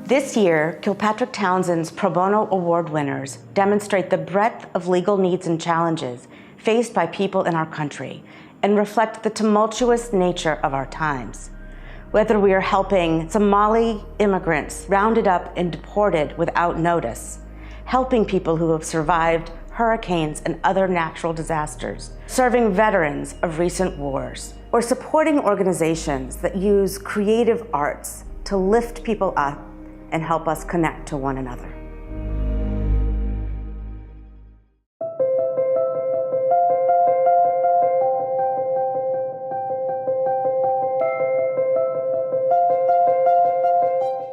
This year, Kilpatrick Townsend's Pro Bono Award winners demonstrate the breadth of legal needs and challenges faced by people in our country and reflect the tumultuous nature of our times. Whether we are helping Somali immigrants rounded up and deported without notice, helping people who have survived hurricanes and other natural disasters, serving veterans of recent wars, or supporting organizations that use creative arts to lift people up and help us connect to one another.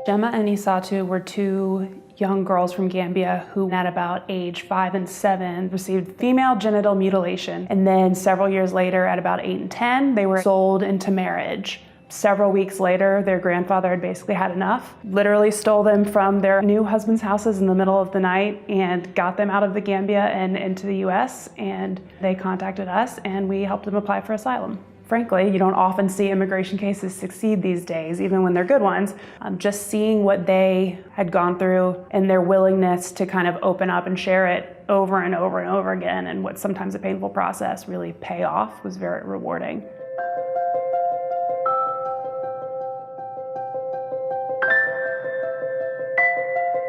Gemma and Isatu were two young girls from Gambia who at about age 5 and 7 received female genital mutilation. And then several years later, at about 8 and 10, they were sold into marriage. Several weeks later, their grandfather had basically had enough, literally stole them from their new husband's houses in the middle of the night and got them out of the Gambia and into the US. And they contacted us and we helped them apply for asylum. Frankly, you don't often see immigration cases succeed these days, even when they're good ones. Just seeing what they had gone through and their willingness to kind of open up and share it over and over and over again, and what's sometimes a painful process really pay off, was very rewarding.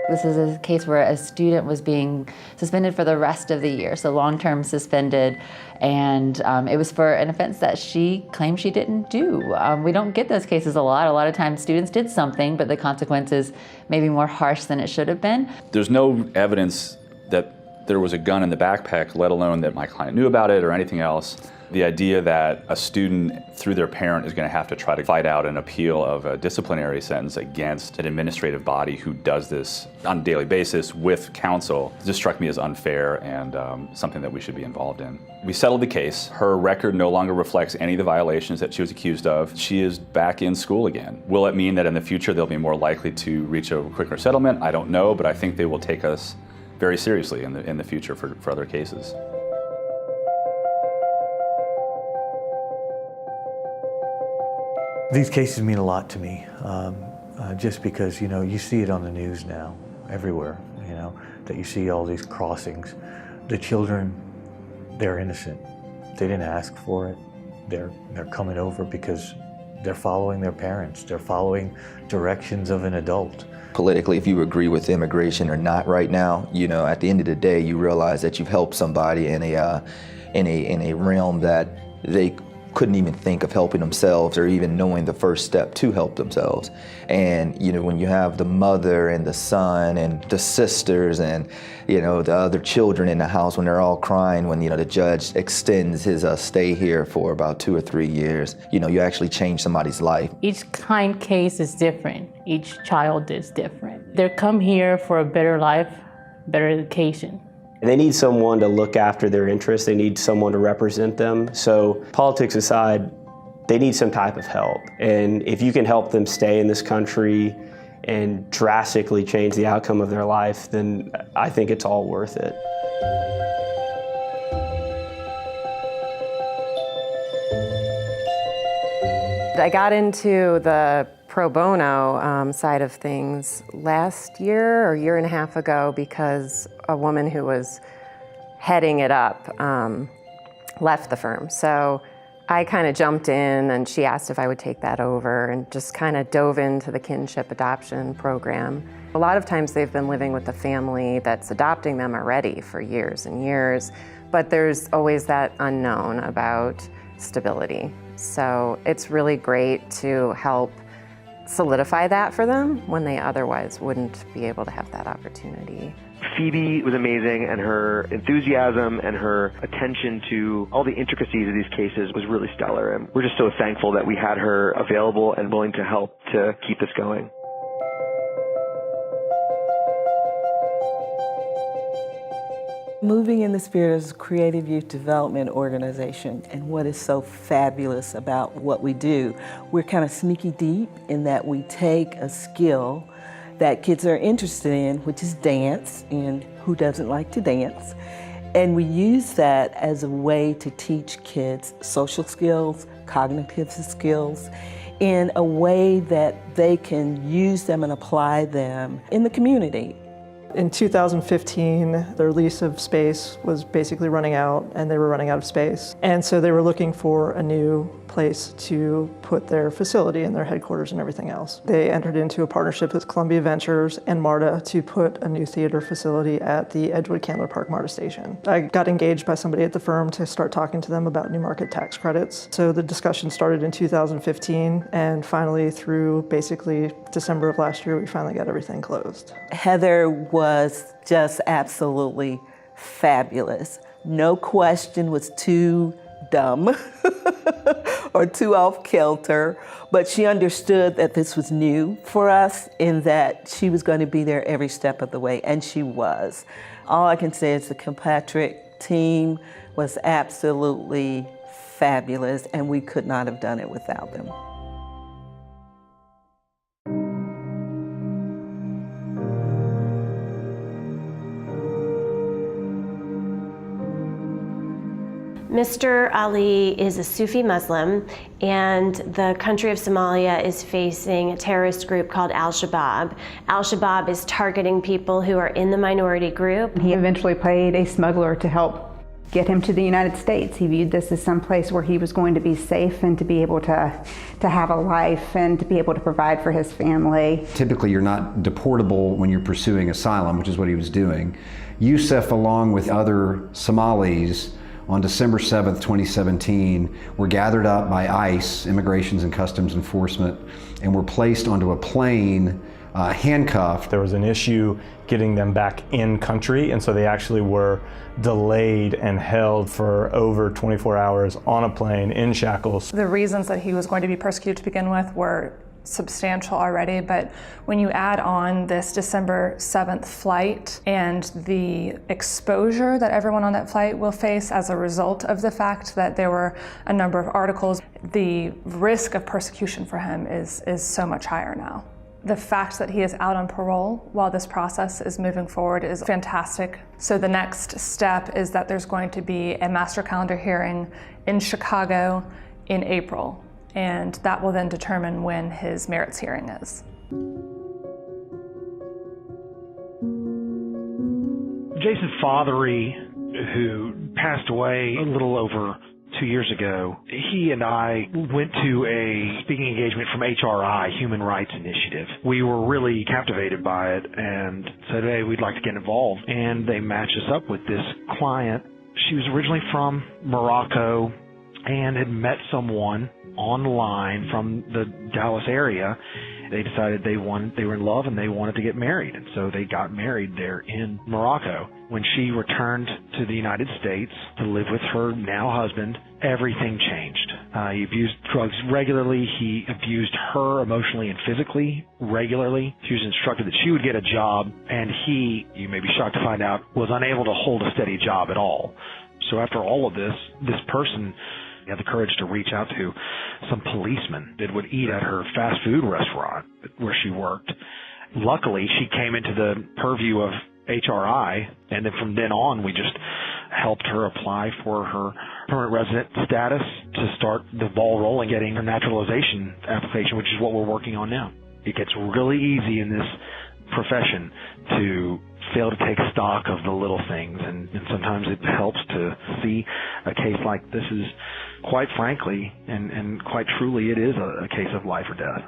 This is a case where a student was being suspended for the rest of the year, so long-term suspended, and it was for an offense that she claimed she didn't do. We don't get those cases a lot. A lot of times students did something, but the consequences may be more harsh than it should have been. There's no evidence that there was a gun in the backpack, let alone that my client knew about it or anything else. The idea that a student, through their parent, is going to have to try to fight out an appeal of a disciplinary sentence against an administrative body who does this on a daily basis with counsel just struck me as unfair and something that we should be involved in. We settled the case. Her record no longer reflects any of the violations that she was accused of. She is back in school again. Will it mean that in the future they'll be more likely to reach a quicker settlement? I don't know, but I think they will take us very seriously in the future for other cases. These cases mean a lot to me, just because, you see it on the news now, everywhere, that you see all these crossings. The children, they're innocent. They didn't ask for it. They're coming over because they're following their parents. They're following directions of an adult. Politically, if you agree with immigration or not right now, at the end of the day, you realize that you've helped somebody in a realm that they couldn't even think of helping themselves or even knowing the first step to help themselves. And when you have the mother and the son and the sisters and the other children in the house, when they're all crying, when the judge extends his stay here for about 2 or 3 years, you actually change somebody's life. Each kind case is different. Each child is different. They come here for a better life, better education. They need someone to look after their interests. They need someone to represent them. So politics aside, they need some type of help. And if you can help them stay in this country and drastically change the outcome of their life, then I think it's all worth it. I got into the pro bono side of things last year or year and a half ago because a woman who was heading it up left the firm. So I kind of jumped in and she asked if I would take that over and just kind of dove into the kinship adoption program. A lot of times they've been living with the family that's adopting them already for years and years, but there's always that unknown about stability. So it's really great to help solidify that for them when they otherwise wouldn't be able to have that opportunity. Phoebe was amazing, and her enthusiasm and her attention to all the intricacies of these cases was really stellar, and we're just so thankful that we had her available and willing to help to keep this going. Moving in the Spirit is a creative youth development organization, and what is so fabulous about what we do, we're kind of sneaky deep in that we take a skill that kids are interested in, which is dance, and who doesn't like to dance, And we use that as a way to teach kids social skills, cognitive skills, in a way that they can use them and apply them in the community. In 2015, their lease of space was basically running out, and they were running out of space. And so they were looking for a new place to put their facility and their headquarters and everything else. They entered into a partnership with Columbia Ventures and MARTA to put a new theater facility at the Edgewood Candler Park MARTA station. I got engaged by somebody at the firm to start talking to them about new market tax credits. So the discussion started in 2015, and finally through basically December of last year, we finally got everything closed. Heather was just absolutely fabulous. No question was too dumb or too off kilter, but she understood that this was new for us and that she was going to be there every step of the way, and she was. All I can say is the Kilpatrick team was absolutely fabulous, and we could not have done it without them. Mr. Ali is a Sufi Muslim, and the country of Somalia is facing a terrorist group called Al-Shabaab. Al-Shabaab is targeting people who are in the minority group. He eventually paid a smuggler to help get him to the United States. He viewed this as some place where he was going to be safe and to be able to have a life and to be able to provide for his family. Typically, you're not deportable when you're pursuing asylum, which is what he was doing. Yusuf, along with other Somalis, on December 7th, 2017, were gathered up by ICE, Immigrations and Customs Enforcement, and were placed onto a plane, handcuffed. There was an issue getting them back in country, and so they actually were delayed and held for over 24 hours on a plane in shackles. The reasons that he was going to be persecuted to begin with were substantial already, but when you add on this December 7th flight and the exposure that everyone on that flight will face as a result of the fact that there were a number of articles, the risk of persecution for him is so much higher now. The fact that he is out on parole while this process is moving forward is fantastic. So the next step is that there's going to be a master calendar hearing in Chicago in April, and that will then determine when his merits hearing is. Jason Fothery, who passed away a little over 2 years ago, he and I went to a speaking engagement from HRI, Human Rights Initiative. We were really captivated by it and said, hey, we'd like to get involved. And they matched us up with this client. She was originally from Morocco and had met someone online from the Dallas area. They decided they were in love and they wanted to get married, and so they got married there in Morocco. When she returned to the United States to live with her now husband, everything changed. He abused drugs regularly. He abused her emotionally and physically regularly. She was instructed that she would get a job, and he, you may be shocked to find out, was unable to hold a steady job at all. So after all of this person had the courage to reach out to some policemen that would eat at her fast food restaurant where she worked. Luckily, she came into the purview of HRI, and then from then on, we just helped her apply for her permanent resident status to start the ball rolling, getting her naturalization application, which is what we're working on now. It gets really easy in this profession to fail to take stock of the little things, and sometimes it helps to see a case like this is, quite frankly, and quite truly, it is a case of life or death.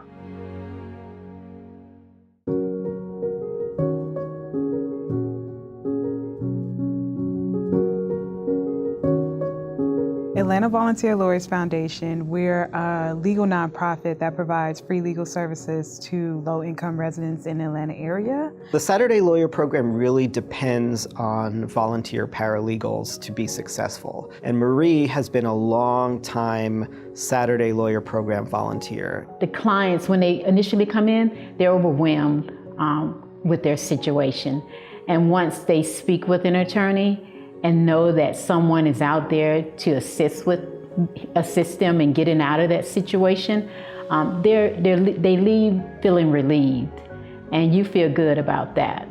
Atlanta Volunteer Lawyers Foundation, we're a legal nonprofit that provides free legal services to low-income residents in the Atlanta area. The Saturday Lawyer Program really depends on volunteer paralegals to be successful. And Marie has been a long-time Saturday Lawyer Program volunteer. The clients, when they initially come in, they're overwhelmed with their situation. And once they speak with an attorney, and know that someone is out there to assist them in getting out of that situation, they leave feeling relieved, and you feel good about that.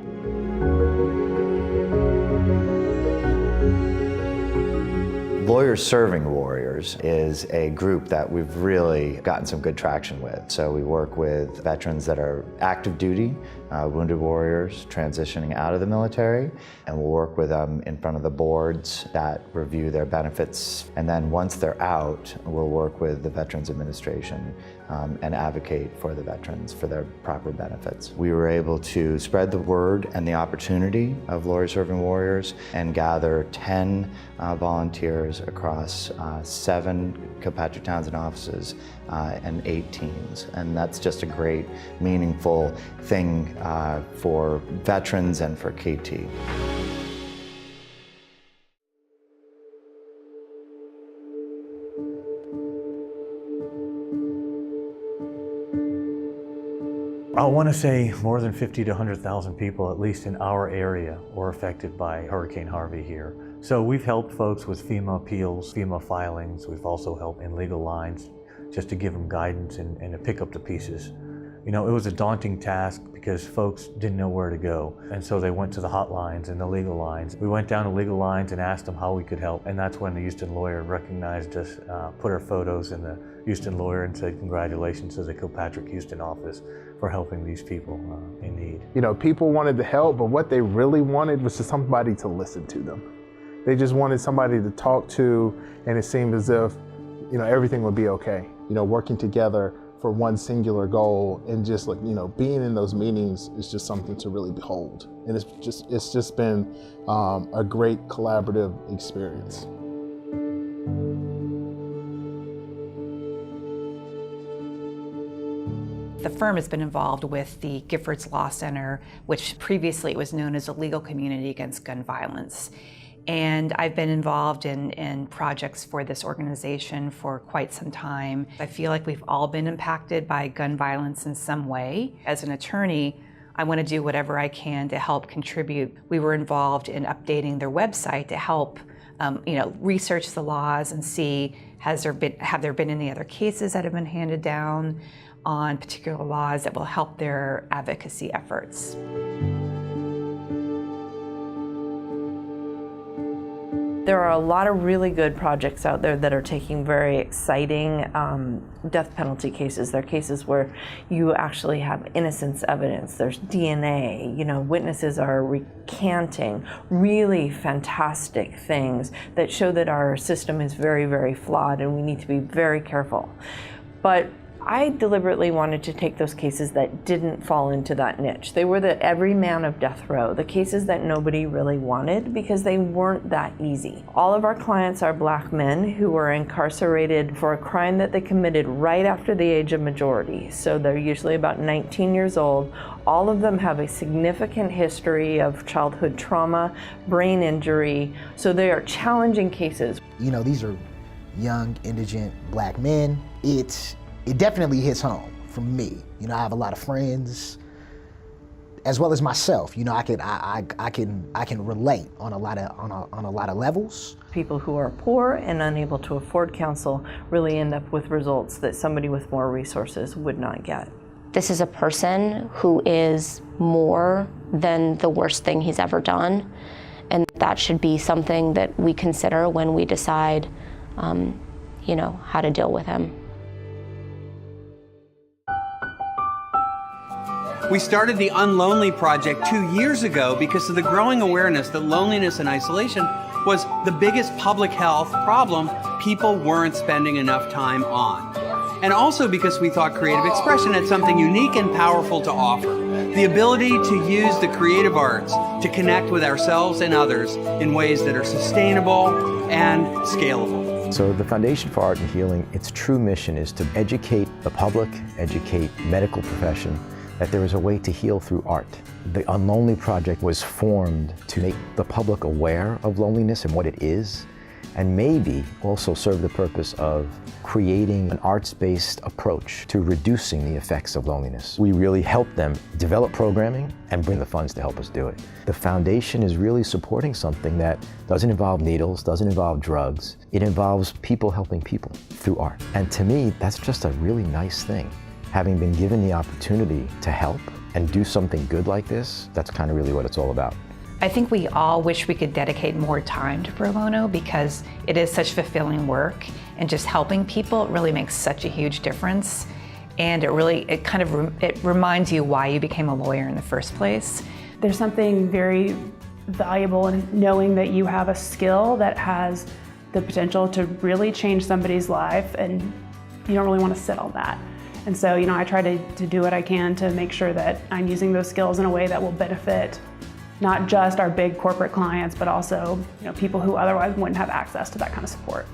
Lawyers Serving Warriors is a group that we've really gotten some good traction with. So we work with veterans that are active duty, wounded warriors transitioning out of the military, and we'll work with them in front of the boards that review their benefits. And then once they're out, we'll work with the Veterans Administration and advocate for the veterans for their proper benefits. We were able to spread the word and the opportunity of Lawyers Serving Warriors and gather 10 volunteers across 7 Kilpatrick Townsend offices and 8 teams. And that's just a great, meaningful thing for veterans and for KT. I want to say more than 50 to 100,000 people, at least in our area, were affected by Hurricane Harvey here. So we've helped folks with FEMA appeals, FEMA filings. We've also helped in legal lines just to give them guidance and to pick up the pieces. You know, it was a daunting task because folks didn't know where to go. And so they went to the hotlines and the legal lines. We went down to legal lines and asked them how we could help. And that's when the Houston Lawyer recognized us, put our photos in the Houston Lawyer and said congratulations to the Kilpatrick Houston office for helping these people in need. You know, people wanted to help, but what they really wanted was just somebody to listen to them. They just wanted somebody to talk to, and it seemed as if, you know, everything would be okay. You know, working together for one singular goal, and just like, you know, being in those meetings is just something to really behold. And it's just been a great collaborative experience. The firm has been involved with the GIFFORDS Law Center, which previously was known as a legal community against gun violence. And I've been involved in projects for this organization for quite some time. I feel like we've all been impacted by gun violence in some way. As an attorney, I want to do whatever I can to help contribute. We were involved in updating their website to help research the laws and see have there been any other cases that have been handed down on particular laws that will help their advocacy efforts. There are a lot of really good projects out there that are taking very exciting death penalty cases. They're cases where you actually have innocence evidence. There's DNA, witnesses are recanting really fantastic things that show that our system is very, very flawed and we need to be very careful. But I deliberately wanted to take those cases that didn't fall into that niche. They were the everyman of death row, the cases that nobody really wanted because they weren't that easy. All of our clients are Black men who were incarcerated for a crime that they committed right after the age of majority. So they're usually about 19 years old. All of them have a significant history of childhood trauma, brain injury. So they are challenging cases. These are young, indigent Black men. It definitely hits home for me. I have a lot of friends, as well as myself. I can relate on a lot of levels. People who are poor and unable to afford counsel really end up with results that somebody with more resources would not get. This is a person who is more than the worst thing he's ever done, and that should be something that we consider when we decide, how to deal with him. We started the Unlonely Project 2 years ago because of the growing awareness that loneliness and isolation was the biggest public health problem people weren't spending enough time on. And also because we thought creative expression had something unique and powerful to offer. The ability to use the creative arts to connect with ourselves and others in ways that are sustainable and scalable. So the Foundation for Art and Healing, its true mission is to educate the public, educate medical profession, that there is a way to heal through art. The Unlonely Project was formed to make the public aware of loneliness and what it is, and maybe also serve the purpose of creating an arts-based approach to reducing the effects of loneliness. We really help them develop programming and bring the funds to help us do it. The foundation is really supporting something that doesn't involve needles, doesn't involve drugs. It involves people helping people through art. And to me, that's just a really nice thing. Having been given the opportunity to help and do something good like this, that's kind of really what it's all about. I think we all wish we could dedicate more time to pro bono because it is such fulfilling work, and just helping people, it really makes such a huge difference. And it reminds you why you became a lawyer in the first place. There's something very valuable in knowing that you have a skill that has the potential to really change somebody's life, and you don't really want to sit on that. And so, I try to do what I can to make sure that I'm using those skills in a way that will benefit not just our big corporate clients, but also people who otherwise wouldn't have access to that kind of support.